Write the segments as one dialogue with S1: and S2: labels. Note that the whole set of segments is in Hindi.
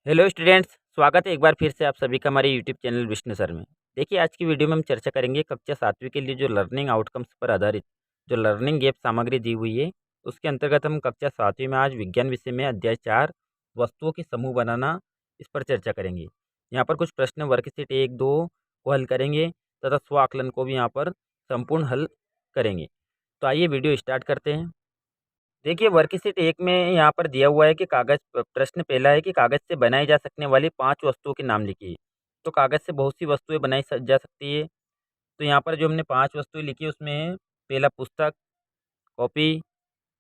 S1: हेलो स्टूडेंट्स, स्वागत है एक बार फिर से आप सभी का हमारे यूट्यूब चैनल विष्णु सर में। देखिए, आज की वीडियो में हम चर्चा करेंगे कक्षा 7वीं के लिए जो लर्निंग आउटकम्स पर आधारित जो लर्निंग गैप सामग्री दी हुई है, उसके अंतर्गत हम कक्षा 7वीं में आज विज्ञान विषय में अध्याय 4 वस्तुओं के समूह बनाना, इस पर चर्चा करेंगे। यहाँ पर कुछ प्रश्न वर्कशीट 1-2 को हल करेंगे तथा स्व आकलन को भी यहाँ पर संपूर्ण हल करेंगे। तो आइए वीडियो स्टार्ट करते हैं। देखिए, वर्कशीट 1 में यहाँ पर दिया हुआ है कि प्रश्न पहला है कि कागज़ से बनाई जा सकने वाली 5 वस्तुओं के नाम लिखिए। तो कागज़ से बहुत सी वस्तुएँ बनाई जा सकती है। तो यहाँ पर जो हमने 5 वस्तुएँ लिखी उसमें पहला पुस्तक, copy,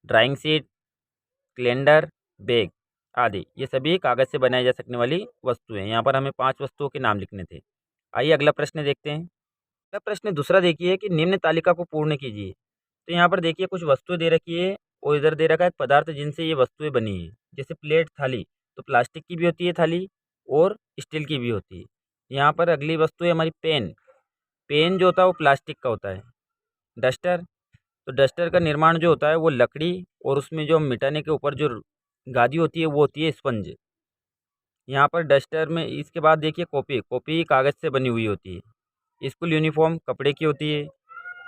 S1: drawing sheet, calendar, bag आदि, ये सभी कागज़ से बनाई जा सकने वाली वस्तुएँ हैं। यहाँ पर हमें 5 वस्तुओं के नाम लिखने थे। आइए अगला प्रश्न देखते हैं। अगला प्रश्न दूसरा देखिए कि निम्न तालिका को पूर्ण कीजिए। तो यहाँ पर देखिए कुछ वस्तुएं दे रखी है और इधर दे रखा है पदार्थ जिनसे ये वस्तुएं बनी है। जैसे प्लेट, थाली, तो प्लास्टिक की भी होती है थाली और स्टील की भी होती है। यहाँ पर अगली वस्तु है हमारी पेन। पेन जो होता है वो प्लास्टिक का होता है। डस्टर, तो डस्टर का निर्माण जो होता है वो लकड़ी और उसमें जो मिटाने के ऊपर जो गादी होती है वो होती है स्पंज। यहाँ पर डस्टर में इसके बाद देखिए कॉपी। कॉपी कागज़ से बनी हुई होती है। स्कूल यूनिफॉर्म कपड़े की होती है।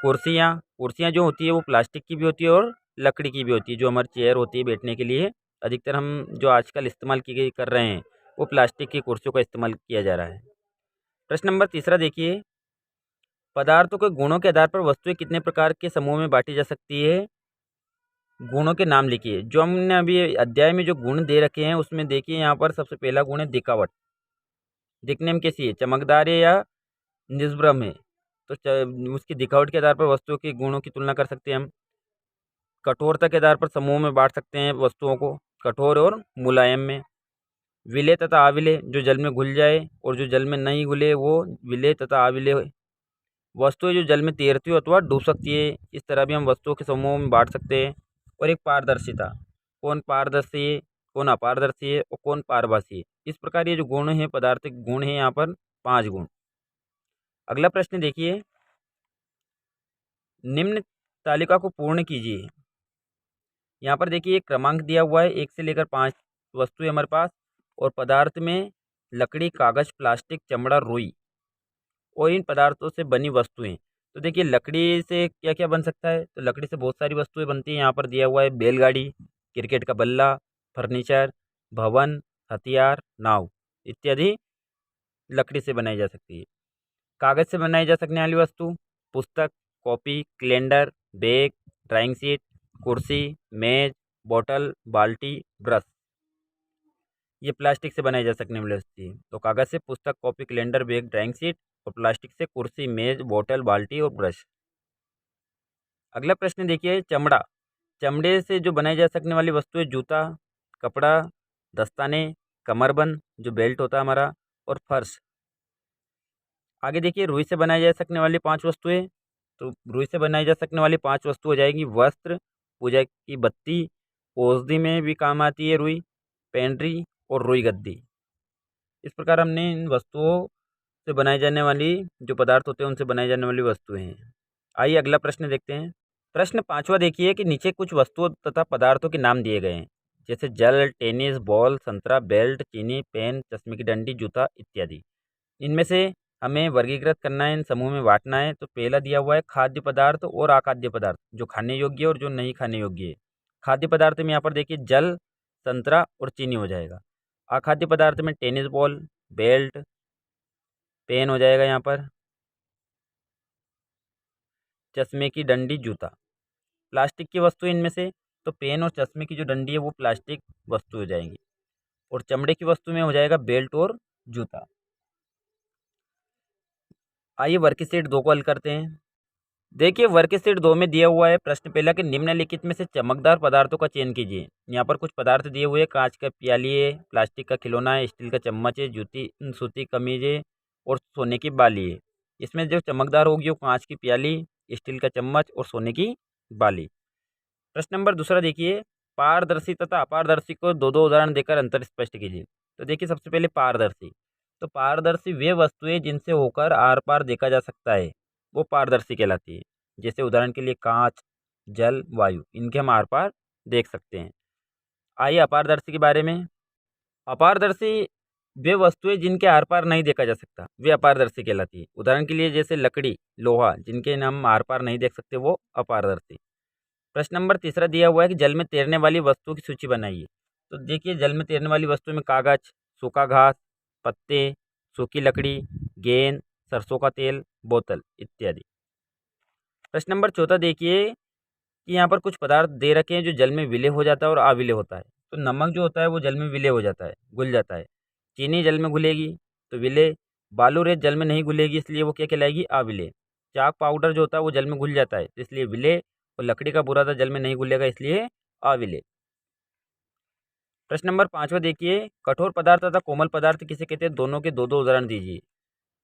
S1: कुर्सियाँ, कुर्सियाँ जो होती है वो प्लास्टिक की भी होती है और लकड़ी की भी होती है। जो हमारी चेयर होती है बैठने के लिए, अधिकतर हम जो आजकल इस्तेमाल की गई कर रहे हैं वो प्लास्टिक की कुर्सियों का इस्तेमाल किया जा रहा है। प्रश्न नंबर तीसरा देखिए, पदार्थों के गुणों के आधार पर वस्तुएं कितने प्रकार के समूह में बांटी जा सकती है? गुणों के नाम लिखिए। जो हमने अभी अध्याय में जो गुण दे रखे हैं उसमें देखिए यहाँ पर सबसे पहला गुण है दिखावट। दिखने में कैसी है, चमकदार है या निष्प्रभ है? तो उसकी दिखावट के आधार पर वस्तुओं के गुणों की तुलना कर सकते हैं हम। कठोरता के आधार पर समूह में बांट सकते हैं वस्तुओं को, कठोर और मुलायम में। विलेय तथा अविलेय, जो जल में घुल जाए और जो जल में नहीं घुले वो विलेय तथा अविलेय। वस्तुएं जो जल में तैरती हो अथवा डूब सकती है, इस तरह भी हम वस्तुओं के समूह में बांट सकते हैं। और एक पारदर्शिता, कौन पारदर्शी है, कौन अपारदर्शी है और कौन पारभासी है। इस प्रकार ये जो गुण है, पदार्थिक गुण है, यहाँ पर 5 गुण। अगला प्रश्न देखिए, निम्न तालिका को पूर्ण कीजिए। यहाँ पर देखिए एक क्रमांक दिया हुआ है, 1 से लेकर 5 वस्तुएं हमारे पास। और पदार्थ में लकड़ी, कागज, प्लास्टिक, चमड़ा, रुई और इन पदार्थों से बनी वस्तुएं। तो देखिए लकड़ी से क्या क्या बन सकता है, तो लकड़ी से बहुत सारी वस्तुएं बनती हैं। यहाँ पर दिया हुआ है बैलगाड़ी, क्रिकेट का बल्ला, फर्नीचर, भवन, हथियार, नाव इत्यादि लकड़ी से बनाई जा सकती है। कागज से बनाई जा सकने वाली वस्तु, पुस्तक, copy, calendar, bag, drawing sheet, कुर्सी, मेज, बोतल, बाल्टी, ब्रश, ये प्लास्टिक से बनाई जा सकने वाली वस्तु है। तो कागज से पुस्तक, copy, calendar, bag, drawing sheet और प्लास्टिक से कुर्सी, मेज, बोतल, बाल्टी और ब्रश। अगला प्रश्न देखिए, चमड़ा। चमड़े से जो बनाई जा सकने वाली वस्तु है जूता, कपड़ा, दस्ताने, कमरबंद जो बेल्ट होता है हमारा, और फर्श। आगे देखिए, रुई से बनाई जा सकने वाली 5 वस्तुएं। तो रुई से बनाई जा सकने वाली 5 वस्तु हो जाएगी वस्त्र, पूजा की बत्ती, औषधि में भी काम आती है रुई, पेंट्री और रुई गद्दी। इस प्रकार हमने इन वस्तुओं से बनाई जाने वाली जो पदार्थ होते हैं उनसे बनाई जाने वाली वस्तुएं हैं। आइए अगला प्रश्न देखते हैं। प्रश्न 5वां देखिए कि नीचे कुछ वस्तुओं तथा पदार्थों के नाम दिए गए हैं। जैसे जल, टेनिस बॉल, संतरा, बेल्ट, चीनी, पेन, चश्मे की डंडी, जूता इत्यादि। इनमें से हमें वर्गीकृत करना है, इन समूह में बांटना है। तो पहला दिया हुआ है खाद्य पदार्थ और अखाद्य पदार्थ, जो खाने योग्य है और जो नहीं खाने योग्य है। खाद्य पदार्थ में यहाँ पर देखिए जल, संतरा और चीनी हो जाएगा। अखाद्य पदार्थ में टेनिस बॉल, बेल्ट, पेन हो जाएगा, यहाँ पर चश्मे की डंडी, जूता। प्लास्टिक की वस्तु इनमें से, तो पेन और चश्मे की जो डंडी है वो प्लास्टिक वस्तु हो जाएंगी। और चमड़े की वस्तु में हो जाएगा बेल्ट और जूता। आइए वर्कशीट 2 को हल करते हैं। देखिए वर्कशीट 2 में दिया हुआ है प्रश्न पहला कि निम्नलिखित में से चमकदार पदार्थों का चयन कीजिए। यहाँ पर कुछ पदार्थ दिए हुए हैं, कांच का प्याली है, प्लास्टिक का खिलौना है, स्टील का चम्मच है, जूती सूती कमीज है और सोने की बाली है। इसमें जो चमकदार होगी वो कांच की प्याली, स्टील का चम्मच और सोने की बाली। प्रश्न नंबर दूसरा देखिए, पारदर्शी तथा अपारदर्शी को 2-2 उदाहरण देकर अंतर स्पष्ट कीजिए। तो देखिए सबसे पहले पारदर्शी। तो पारदर्शी वे वस्तुएं जिनसे होकर आर पार देखा जा सकता है वो पारदर्शी कहलाती है। जैसे उदाहरण के लिए कांच, जल, वायु, इनके हम आर पार देख सकते हैं। आइए अपारदर्शी के बारे में। अपारदर्शी वे वस्तुएं जिनके आर पार नहीं देखा जा सकता वे अपारदर्शी कहलाती है। उदाहरण के लिए जैसे लकड़ी, लोहा, जिनके हम आर पार नहीं देख सकते वो अपारदर्शी। प्रश्न नंबर तीसरा दिया हुआ है कि जल में तैरने वाली वस्तुओं की सूची बनाइए। तो देखिए, जल में तैरने वाली वस्तुओं में कागज, सूखा घास, पत्ते, सूखी लकड़ी, गेंद, सरसों का तेल, बोतल इत्यादि। प्रश्न नंबर चौथा देखिए कि यहाँ पर कुछ पदार्थ दे रखे हैं जो जल में विलय हो जाता है और अविलय होता है। तो नमक जो होता है वो जल में विलय हो जाता है, घुल जाता है। चीनी जल में घुलेगी तो विलय। बालू रेत जल में नहीं घुलेगी, इसलिए वो क्या कहलाएगी? अविलय। चाक पाउडर जो होता है वो जल में घुल जाता है, तो इसलिए विलय। और लकड़ी का बुरादा जल में नहीं घुलेगा, इसलिए अविलय। प्रश्न नंबर पाँचवा देखिए, कठोर पदार्थ तथा कोमल पदार्थ किसे कहते हैं? दोनों के दो दो उदाहरण दीजिए।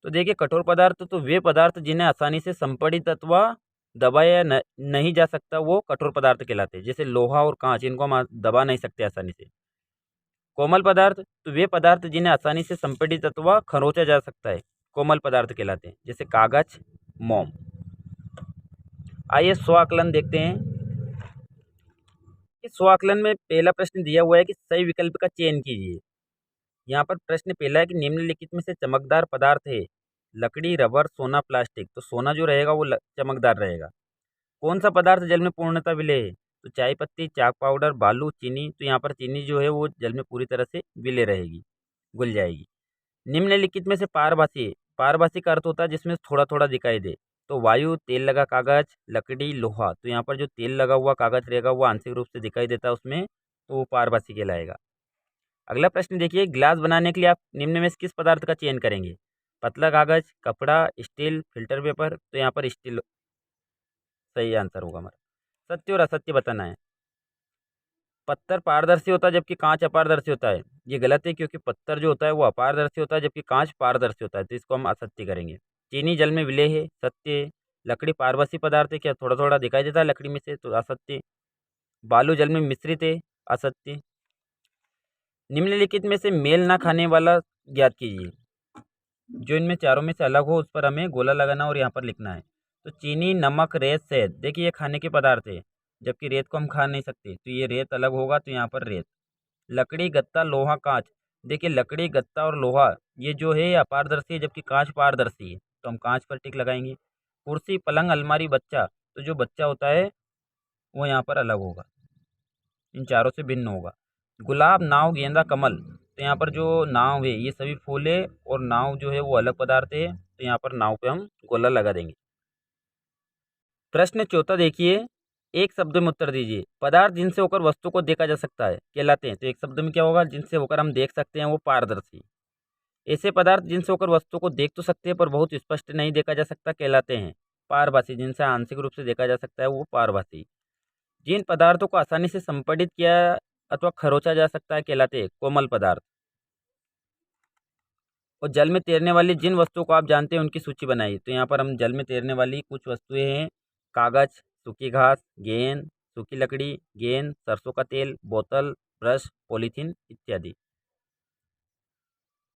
S1: तो देखिए, कठोर पदार्थ तो वे पदार्थ जिन्हें आसानी से संपीड़ित अथवा दबाया नहीं जा सकता वो कठोर पदार्थ कहलाते हैं। जैसे लोहा और कांच, इनको हम दबा नहीं सकते आसानी से। कोमल पदार्थ तो वे पदार्थ जिन्हें आसानी से संपीड़ित अथवा खरोंचा जा सकता है, कोमल पदार्थ कहलाते हैं। जैसे कागज, मोम। आइए स्व आकलन देखते हैं। इस स्व आकलन में पहला प्रश्न दिया हुआ है कि सही विकल्प का चयन कीजिए। यहाँ पर प्रश्न पहला है कि निम्नलिखित में से चमकदार पदार्थ है? लकड़ी, रबर, सोना, प्लास्टिक। तो सोना जो रहेगा वो चमकदार रहेगा। कौन सा पदार्थ जल में पूर्णतः विलय है? तो चाय पत्ती, चाक पाउडर, बालू, चीनी। तो यहाँ पर चीनी जो है वो जल में पूरी तरह से विलय रहेगी, घुल जाएगी। निम्नलिखित में से पारभासी है? पारभासी का अर्थ होता है जिसमें थोड़ा थोड़ा दिखाई दे। तो वायु, तेल लगा कागज, लकड़ी, लोहा। तो यहाँ पर जो तेल लगा हुआ कागज रहेगा वो आंशिक रूप से दिखाई देता है उसमें, तो वो पारभासी कहलाएगा। अगला प्रश्न देखिए, गिलास बनाने के लिए आप निम्न में से किस पदार्थ का चयन करेंगे? पतला कागज, कपड़ा, स्टील, फिल्टर पेपर। तो यहाँ पर स्टील सही आंसर होगा हमारा। सत्य और असत्य बताना है। पत्थर पारदर्शी होता है जबकि कांच अपारदर्शी होता है। ये गलत है, क्योंकि पत्थर जो होता है वो अपारदर्शी होता है जबकि कांच पारदर्शी होता है, तो इसको हम असत्य करेंगे। चीनी जल में विलय है, सत्य है। लकड़ी पारदर्शी पदार्थ है, क्या थोड़ा थोड़ा दिखाई देता है लकड़ी में से, तो असत्य। बालू जल में मिश्रित है, असत्य। निम्नलिखित में से मेल ना खाने वाला ज्ञात कीजिए। जो इनमें चारों में से अलग हो उस पर हमें गोला लगाना और यहाँ पर लिखना है। तो चीनी, नमक, रेत, शहद। देखिए, ये खाने के पदार्थ है जबकि रेत को हम खा नहीं सकते, तो ये रेत अलग होगा, तो यहाँ पर रेत। लकड़ी, गत्ता, लोहा, कांच। देखिए, लकड़ी, गत्ता और लोहा ये जो है अपारदर्शी है जबकि कांच पारदर्शी है, तो हम कांच पर टिक लगाएंगे। कुर्सी, पलंग, अलमारी, बच्चा। तो जो बच्चा होता है वो यहाँ पर अलग होगा, इन चारों से भिन्न होगा। गुलाब, नाव, गेंदा, कमल। तो यहाँ पर जो नाव है ये सभी फूल है और नाव जो है वो अलग पदार्थ है, तो यहाँ पर नाव पे हम गोला लगा देंगे। प्रश्न चौथा देखिए, एक शब्द में उत्तर दीजिए। पदार्थ जिनसे होकर वस्तु को देखा जा सकता है कहलाते हैं। तो एक शब्द में क्या होगा? जिनसे होकर हम देख सकते हैं वो पारदर्शी। ऐसे पदार्थ जिनसे होकर वस्तु को देख तो सकते हैं पर बहुत स्पष्ट नहीं देखा जा सकता कहलाते हैं पारभासी। जिनसे आंशिक रूप से देखा जा सकता है वो पारभासी। जिन पदार्थों को आसानी से संपीड़ित किया अथवा खरोचा जा सकता है कहलाते हैं कोमल पदार्थ। और जल में तैरने वाली जिन वस्तुओं को आप जानते हैं उनकी सूची बनाइए। तो यहाँ पर हम जल में तैरने वाली कुछ वस्तुएं हैं: कागज, सूखी घास, गेंद, सूखी लकड़ी, गेंद, सरसों का तेल, बोतल, ब्रश, पॉलीथीन इत्यादि।